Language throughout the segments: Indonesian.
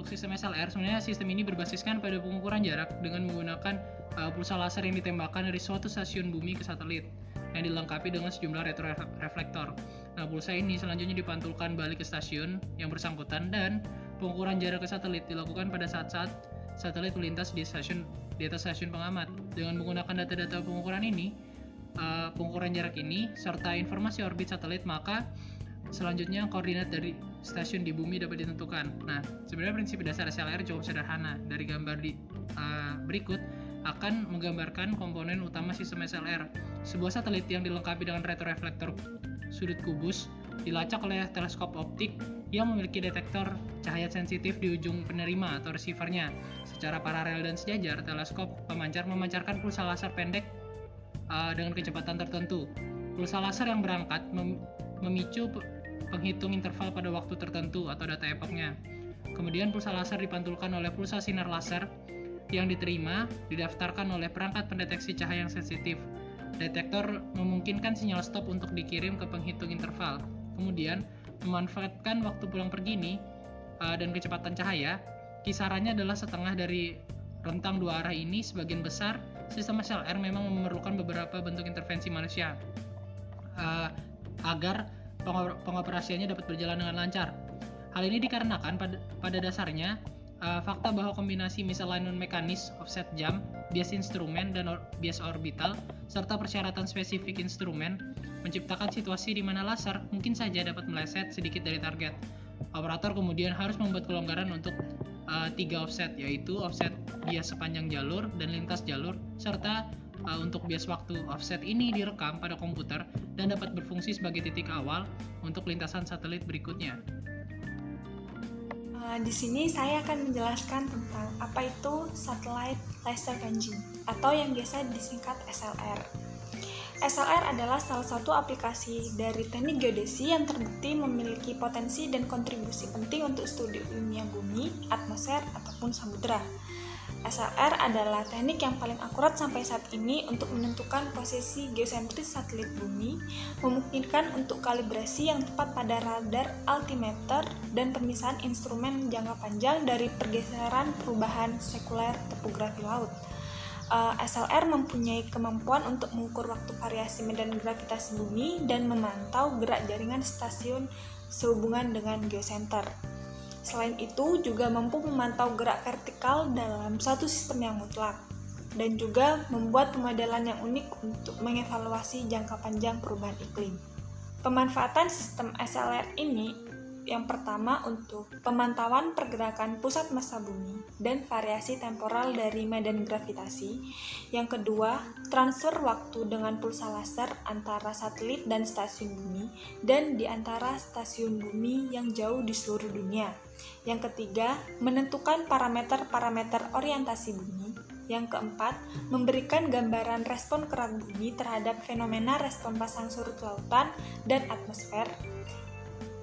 untuk sistem SLR, sebenarnya sistem ini berbasiskan pada pengukuran jarak dengan menggunakan pulsa laser yang ditembakkan dari suatu stasiun bumi ke satelit yang dilengkapi dengan sejumlah retroreflektor. Nah, pulsa ini selanjutnya dipantulkan balik ke stasiun yang bersangkutan dan pengukuran jarak ke satelit dilakukan pada saat-saat satelit melintas di atas stasiun pengamat. Dengan menggunakan data-data pengukuran ini, pengukuran jarak ini serta informasi orbit satelit, maka selanjutnya koordinat dari stasiun di bumi dapat ditentukan. Nah, sebenarnya prinsip dasar SLR cukup sederhana. Dari gambar berikut akan menggambarkan komponen utama sistem SLR. Sebuah satelit yang dilengkapi dengan retroreflektor sudut kubus dilacak oleh teleskop optik yang memiliki detektor cahaya sensitif di ujung penerima atau receivernya. Secara paralel dan sejajar, teleskop pemancar memancarkan pulsa laser pendek dengan kecepatan tertentu. Pulsa laser yang berangkat memicu penghitung interval pada waktu tertentu atau data epoknya. Kemudian pulsa laser dipantulkan oleh pulsa sinar laser yang diterima didaftarkan oleh perangkat pendeteksi cahaya yang sensitif. Detektor memungkinkan sinyal stop untuk dikirim ke penghitung interval. Kemudian memanfaatkan waktu pulang pergi ini dan kecepatan cahaya, kisarannya adalah setengah dari rentang dua arah ini. Sebagian besar sistem SLR memang memerlukan beberapa bentuk intervensi manusia agar pengoperasiannya dapat berjalan dengan lancar. Hal ini dikarenakan pada dasarnya fakta bahwa kombinasi misalignment mekanis, offset jam, bias instrumen, dan bias orbital, serta persyaratan spesifik instrumen menciptakan situasi di mana laser mungkin saja dapat meleset sedikit dari target. Operator kemudian harus membuat kelonggaran untuk 3 offset, yaitu offset bias sepanjang jalur dan lintas jalur, serta untuk bias waktu. Offset ini direkam pada komputer dan dapat berfungsi sebagai titik awal untuk lintasan satelit berikutnya. Di sini saya akan menjelaskan tentang apa itu Satellite Laser Ranging atau yang biasa disingkat SLR. SLR adalah salah satu aplikasi dari teknik geodesi yang terbukti memiliki potensi dan kontribusi penting untuk studi ilmiah bumi, atmosfer, ataupun samudera. SLR adalah teknik yang paling akurat sampai saat ini untuk menentukan posisi geosentris satelit bumi, memungkinkan untuk kalibrasi yang tepat pada radar altimeter dan pemisahan instrumen jangka panjang dari pergeseran perubahan sekuler topografi laut. SLR mempunyai kemampuan untuk mengukur waktu variasi medan gravitasi bumi dan memantau gerak jaringan stasiun sehubungan dengan geosenter. Selain itu, juga mampu memantau gerak vertikal dalam satu sistem yang mutlak, dan juga membuat pemodelan yang unik untuk mengevaluasi jangka panjang perubahan iklim. Pemanfaatan sistem SLR ini yang pertama untuk pemantauan pergerakan pusat massa bumi dan variasi temporal dari medan gravitasi. Yang kedua, transfer waktu dengan pulsa laser antara satelit dan stasiun bumi dan di antara stasiun bumi yang jauh di seluruh dunia. Yang ketiga, menentukan parameter-parameter orientasi bumi. Yang keempat, memberikan gambaran respon kerak bumi terhadap fenomena respon pasang surut lautan dan atmosfer.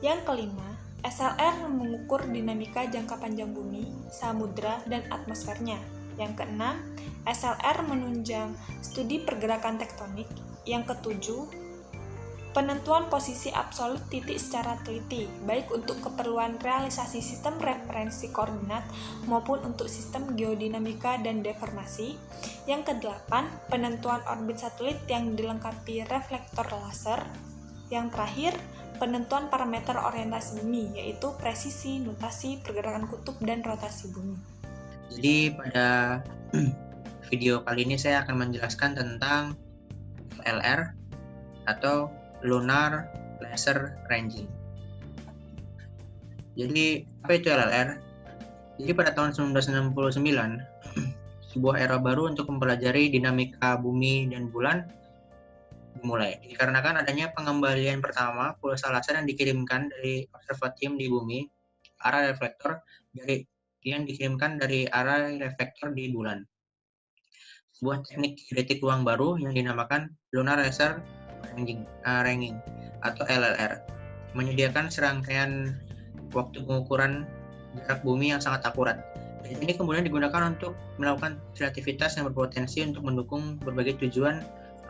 Yang kelima, SLR mengukur dinamika jangka panjang bumi, samudra, dan atmosfernya. Yang keenam, SLR menunjang studi pergerakan tektonik. Yang ketujuh, penentuan posisi absolut titik secara teliti, baik untuk keperluan realisasi sistem referensi koordinat maupun untuk sistem geodinamika dan deformasi. Yang kedelapan, penentuan orbit satelit yang dilengkapi reflektor laser. Yang terakhir, penentuan parameter orientasi bumi, yaitu presisi, notasi, pergerakan kutub, dan rotasi bumi. Jadi pada video kali ini saya akan menjelaskan tentang LR atau Lunar Laser Ranging. Jadi apa itu LLR? Jadi pada tahun 1969, sebuah era baru untuk mempelajari dinamika bumi dan bulan dimulai. Dikarenakan adanya pengembalian pertama pulsa laser yang dikirimkan dari observatorium di bumi, arah reflektor yang dikirimkan dari arah reflektor di bulan. Sebuah teknik geodetik ruang baru yang dinamakan Lunar Laser Ranging atau LLR menyediakan serangkaian waktu pengukuran jarak bumi yang sangat akurat. Dan ini kemudian digunakan untuk melakukan kreativitas yang berpotensi untuk mendukung berbagai tujuan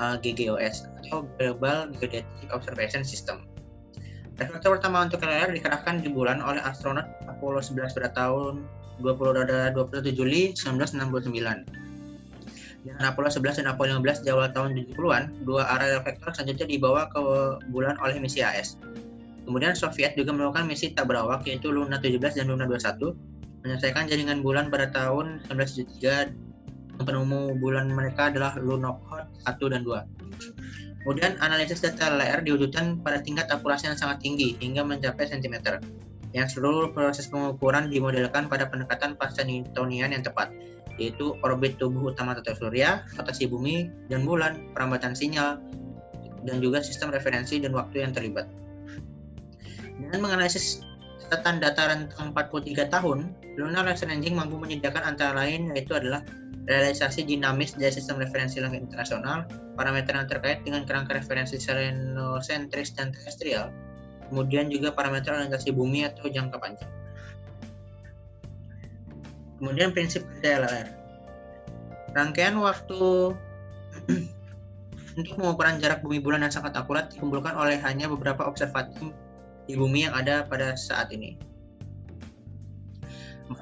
GGOS atau Global Geodetic Observation System. Reflektor pertama untuk LLR dikerahkan di bulan oleh astronot Apollo 11 pada tahun pada 21 Juli 1969. Dengan Apollo 11 dan Apollo 15 di awal tahun 70-an, dua arah reflektor selanjutnya dibawa ke bulan oleh misi AS. Kemudian Soviet juga melakukan misi tak berawak yaitu Luna 17 dan Luna 21, menyelesaikan jaringan bulan pada tahun 1973. Yang penemu bulan mereka adalah Lunokhod 1 dan 2. Kemudian analisis data LR diwujudkan pada tingkat akurasi yang sangat tinggi hingga mencapai sentimeter, yang seluruh proses pengukuran dimodelkan pada pendekatan pasca Newtonian yang tepat, yaitu orbit tubuh utama tata surya, rotasi bumi dan bulan, perambatan sinyal, dan juga sistem referensi dan waktu yang terlibat. Dengan menganalisis catatan data rentang 43 tahun, Lunar Laser Engine mampu menyediakan antara lain yaitu adalah realisasi dinamis dari sistem referensi langit internasional, parameter yang terkait dengan kerangka referensi selenosentris dan terestrial, kemudian juga parameter orientasi bumi atau jangka panjang. Kemudian prinsip kerja LLR. Rangkaian waktu untuk pengukuran jarak bumi bulan yang sangat akurat dikumpulkan oleh hanya beberapa observatorium di bumi yang ada pada saat ini.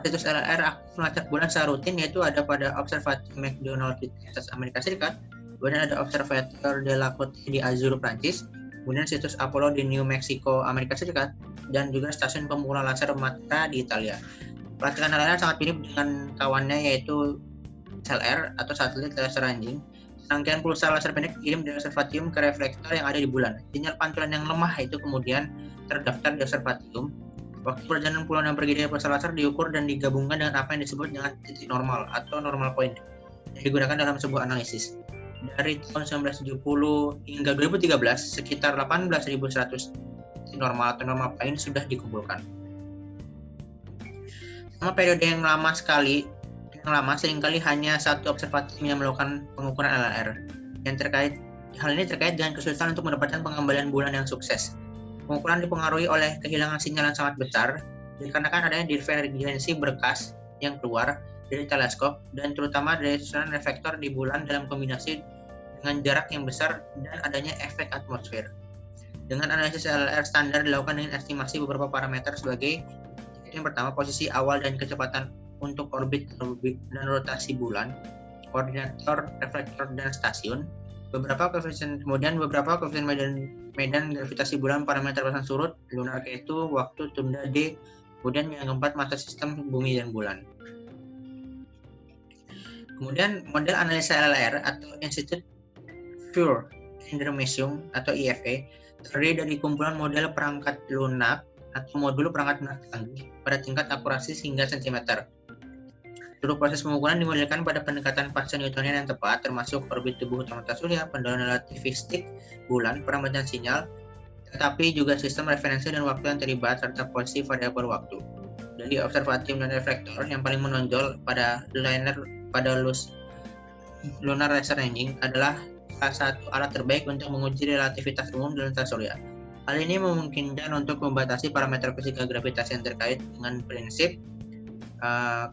Situs LLR aktif melacak bulan secara rutin, yaitu ada pada Observatorium McDonald di Texas, Amerika Serikat, kemudian ada Observatoire de la Côte di Azur, Prancis, kemudian situs Apollo di New Mexico, Amerika Serikat, dan juga stasiun pemukulan laser Matera di Italia. Pelacakan LLR sangat mirip dengan kawannya yaitu SLR atau Satelit Laser Ranging. Rangkaian pulsa laser pendek dikirim dari observatorium ke reflektor yang ada di bulan. Sinyal pantulan yang lemah itu kemudian terdaftar di observatorium. Waktu perjalanan pulau yang pergi dari pulsa laser diukur dan digabungkan dengan apa yang disebut dengan titik normal atau normal point yang digunakan dalam sebuah analisis. Dari tahun 1970 hingga 2013, sekitar 18.100 titik normal atau normal point sudah dikumpulkan. Sama periode yang lama seringkali hanya satu observatorium yang melakukan pengukuran LLR. Hal ini terkait dengan kesulitan untuk mendapatkan pengembalian bulan yang sukses. Pengukuran dipengaruhi oleh kehilangan sinyal yang sangat besar, dikarenakan adanya divergensi berkas yang keluar dari teleskop dan terutama dari susunan reflektor di bulan dalam kombinasi dengan jarak yang besar dan adanya efek atmosfer. Dengan analisis LLR standar dilakukan dengan estimasi beberapa parameter sebagai yang pertama posisi awal dan kecepatan untuk orbit dan rotasi bulan, koordinator, reflektor, dan stasiun. Beberapa koefisien medan gravitasi bulan, parameter pasang surut, lunar K2, waktu tunda D, kemudian yang keempat masa sistem bumi dan bulan. Kemudian model analisa LLR atau Institute for Hydrometeorology atau IFE terdiri dari kumpulan model perangkat lunak atau modul perangkat lunak canggih pada tingkat akurasi hingga sentimeter. Seluruh proses pengukuran dimodelkan pada pendekatan pasca Newtonian yang tepat, termasuk orbit tubuh utama tata surya, pendalaman relativistik bulan, perambatan sinyal, tetapi juga sistem referensi dan waktu yang terlibat serta posisi variabel waktu. Dari observatorium dan reflektor yang paling menonjol pada Lunar Laser Ranging adalah salah satu alat terbaik untuk menguji relativitas umum dalam tata surya. Hal ini memungkinkan untuk membatasi parameter fisika gravitasi yang terkait dengan prinsip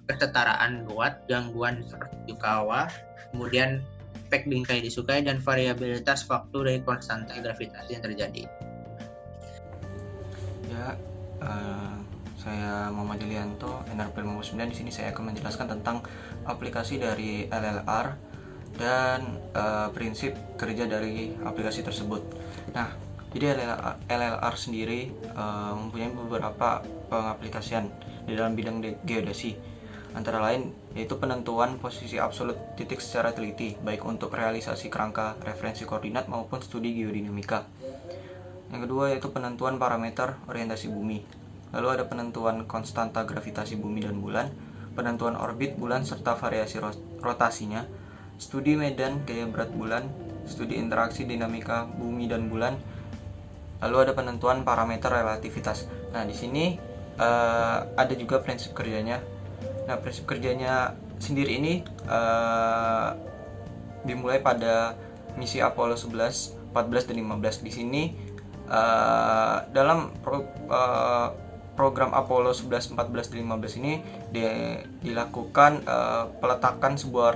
kesetaraan buat gangguan seperti Yukawa, kemudian efek bingkai disukai dan variabilitas waktu dari konstanta gravitasi yang terjadi. Ya, saya Muhammad Ilianto, NRP 59. Di sini saya akan menjelaskan tentang aplikasi dari LLR dan prinsip kerja dari aplikasi tersebut. Nah, jadi LLR sendiri mempunyai beberapa pengaplikasian di dalam bidang geodesi, antara lain yaitu penentuan posisi absolut titik secara teliti, baik untuk realisasi kerangka referensi koordinat maupun studi geodinamika. Yang kedua yaitu penentuan parameter orientasi bumi. Lalu ada penentuan konstanta gravitasi bumi dan bulan, penentuan orbit bulan serta variasi rotasinya, studi medan gaya berat bulan, studi interaksi dinamika bumi dan bulan. Lalu ada penentuan parameter relativitas. Nah, di sini ada juga prinsip kerjanya. Nah, prinsip kerjanya sendiri ini dimulai pada misi Apollo 11, 14, dan 15. Di sini dalam program Apollo 11, 14, dan 15 ini dilakukan peletakan sebuah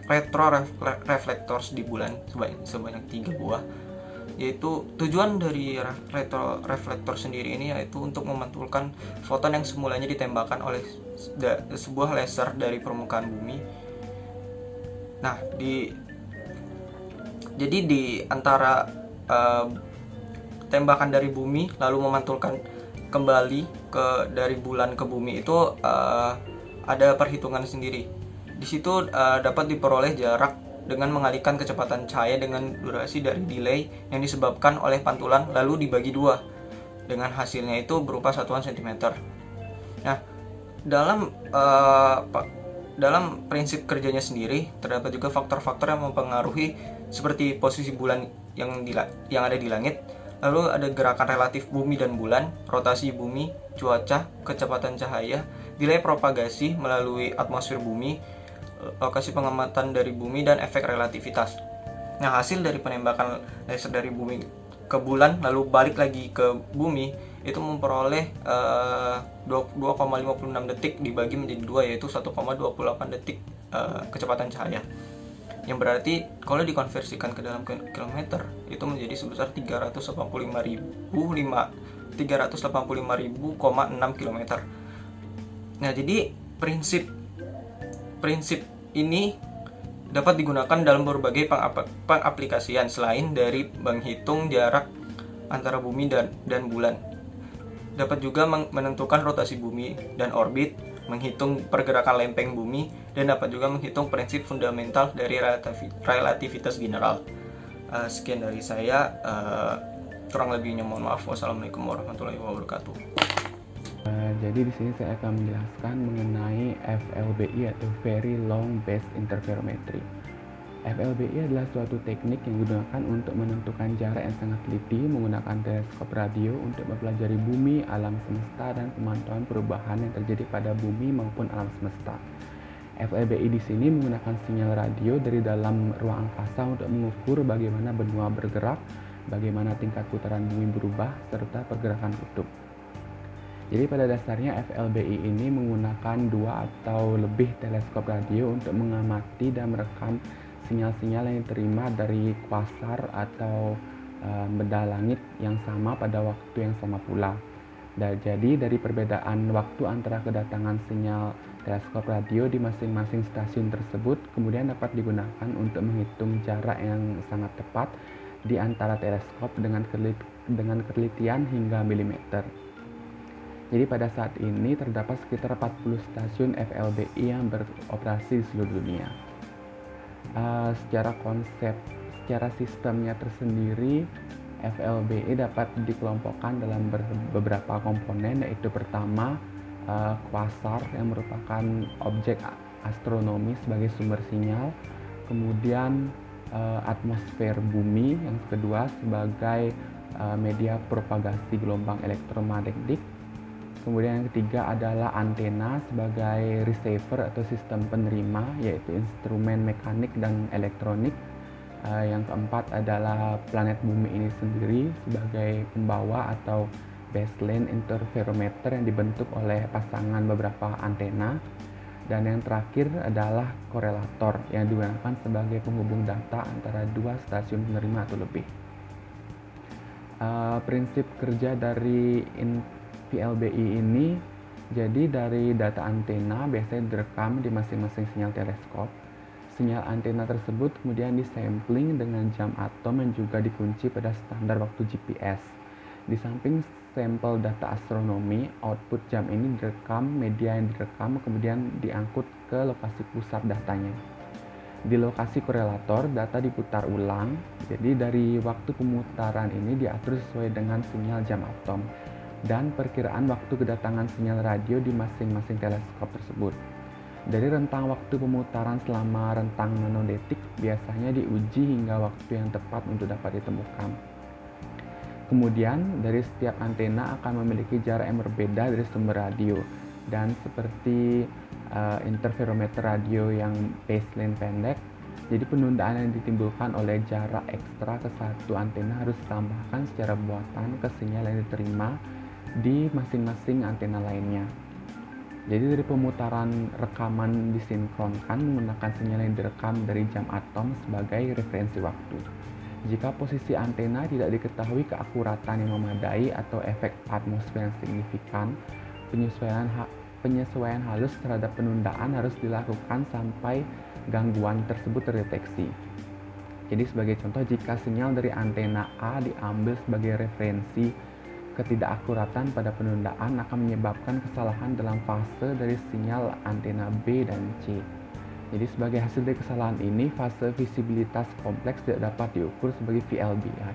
retroreflektors di bulan sebanyak 3 buah. yaitu tujuan dari reflektor sendiri ini yaitu untuk memantulkan foton yang semulanya ditembakkan oleh sebuah laser dari permukaan bumi. Nah, jadi di antara tembakan dari bumi lalu memantulkan kembali dari bulan ke bumi itu ada perhitungan sendiri. Di situ dapat diperoleh jarak dengan mengalihkan kecepatan cahaya dengan durasi dari delay yang disebabkan oleh pantulan lalu dibagi dua, dengan hasilnya itu berupa satuan cm. Nah, dalam prinsip kerjanya sendiri terdapat juga faktor-faktor yang mempengaruhi seperti posisi bulan yang ada di langit, lalu ada gerakan relatif bumi dan bulan, rotasi bumi, cuaca, kecepatan cahaya, delay propagasi melalui atmosfer bumi, lokasi pengamatan dari bumi, dan efek relativitas. Nah, hasil dari penembakan laser dari bumi ke bulan lalu balik lagi ke bumi itu memperoleh 2,56 detik dibagi menjadi 2, yaitu 1,28 detik kecepatan cahaya. Yang berarti kalau dikonversikan ke dalam kilometer itu menjadi sebesar 385.000,6 km. Nah, jadi prinsip ini dapat digunakan dalam berbagai pengaplikasian selain dari menghitung jarak antara bumi dan bulan. Dapat juga menentukan rotasi bumi dan orbit, menghitung pergerakan lempeng bumi, dan dapat juga menghitung prinsip fundamental dari relativitas general. Sekian dari saya, kurang lebihnya mohon maaf. Wassalamualaikum warahmatullahi wabarakatuh. Jadi di sini saya akan menjelaskan mengenai FLBI atau Very Long Based Interferometry. FLBI adalah suatu teknik yang digunakan untuk menentukan jarak yang sangat teliti menggunakan teleskop radio untuk mempelajari bumi, alam semesta, dan pemantauan perubahan yang terjadi pada bumi maupun alam semesta. FLBI di sini menggunakan sinyal radio dari dalam ruang angkasa untuk mengukur bagaimana benua bergerak, bagaimana tingkat putaran bumi berubah, serta pergerakan kutub. Jadi pada dasarnya FLBI ini menggunakan 2 atau lebih teleskop radio untuk mengamati dan merekam sinyal-sinyal yang diterima dari kuasar atau benda langit yang sama pada waktu yang sama pula. Dan jadi dari perbedaan waktu antara kedatangan sinyal teleskop radio di masing-masing stasiun tersebut kemudian dapat digunakan untuk menghitung jarak yang sangat tepat di antara teleskop dengan ketelitian hingga milimeter. Jadi pada saat ini terdapat sekitar 40 stasiun FLBI yang beroperasi di seluruh dunia. Secara sistemnya tersendiri, FLBI dapat dikelompokkan dalam beberapa komponen, yaitu pertama kuasar yang merupakan objek astronomi sebagai sumber sinyal, kemudian atmosfer bumi yang kedua sebagai media propagasi gelombang elektromagnetik. Kemudian yang ketiga adalah antena sebagai receiver atau sistem penerima, yaitu instrumen mekanik dan elektronik. Yang keempat adalah planet bumi ini sendiri sebagai pembawa atau baseline interferometer yang dibentuk oleh pasangan beberapa antena. Dan yang terakhir adalah korelator yang digunakan sebagai penghubung data antara 2 stasiun penerima atau lebih. Prinsip kerja dari FLBI ini, jadi dari data antena biasanya direkam di masing-masing sinyal teleskop. Sinyal antena tersebut kemudian disampling dengan jam atom yang juga dikunci pada standar waktu GPS. Di samping sampel data astronomi, output jam ini direkam, media yang direkam kemudian diangkut ke lokasi pusat datanya. Di lokasi korelator, data diputar ulang, jadi dari waktu pemutaran ini diatur sesuai dengan sinyal jam atom dan perkiraan waktu kedatangan sinyal radio di masing-masing teleskop tersebut. Dari rentang waktu pemutaran selama rentang nanodetik biasanya diuji hingga waktu yang tepat untuk dapat ditemukan. Kemudian dari setiap antena akan memiliki jarak yang berbeda dari sumber radio, dan seperti interferometer radio yang baseline pendek, jadi penundaan yang ditimbulkan oleh jarak ekstra ke satu antena harus ditambahkan secara buatan ke sinyal yang diterima di masing-masing antena lainnya. Jadi dari pemutaran rekaman disinkronkan menggunakan sinyal yang direkam dari jam atom sebagai referensi waktu. Jika posisi antena tidak diketahui keakuratan yang memadai atau efek atmosfer yang signifikan, penyesuaian halus terhadap penundaan harus dilakukan sampai gangguan tersebut terdeteksi. Jadi sebagai contoh, jika sinyal dari antena A diambil sebagai referensi, ketidakakuratan pada penundaan akan menyebabkan kesalahan dalam fase dari sinyal antena B dan C. Jadi sebagai hasil dari kesalahan ini, fase visibilitas kompleks tidak dapat diukur sebagai VLBI.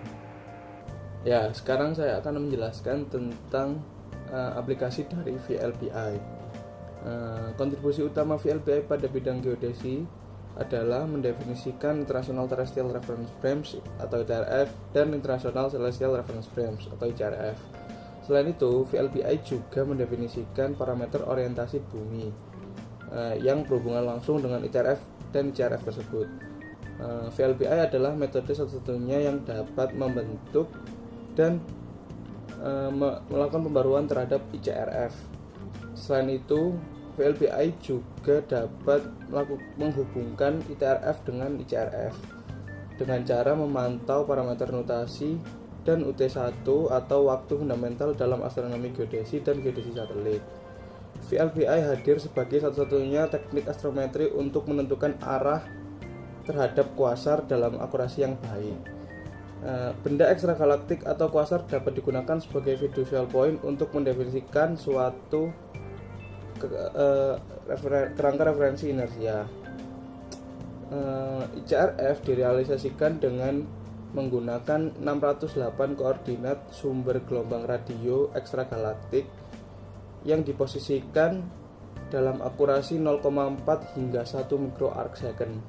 Ya, sekarang saya akan menjelaskan tentang aplikasi dari VLBI. Kontribusi utama VLBI pada bidang geodesi adalah mendefinisikan International Terrestrial Reference Frames atau ITRF dan International Celestial Reference Frames atau ICRF. Selain itu, VLBI juga mendefinisikan parameter orientasi bumi yang berhubungan langsung dengan ITRF dan ICRF tersebut. VLBI adalah metode satu-satunya yang dapat membentuk dan melakukan pembaruan terhadap ICRF. Selain itu, VLBI juga dapat menghubungkan ITRF dengan ICRF dengan cara memantau parameter notasi dan UT1 atau waktu fundamental dalam astronomi geodesi dan geodesi satelit. VLBI hadir sebagai satu-satunya teknik astrometri untuk menentukan arah terhadap kuasar dalam akurasi yang baik. Benda ekstragalaktik atau kuasar dapat digunakan sebagai fiducial point untuk mendefinisikan suatu kerangka referensi inersia. ICRF direalisasikan dengan menggunakan 608 koordinat sumber gelombang radio ekstragalaktik yang diposisikan dalam akurasi 0,4 hingga 1 mikroarc second.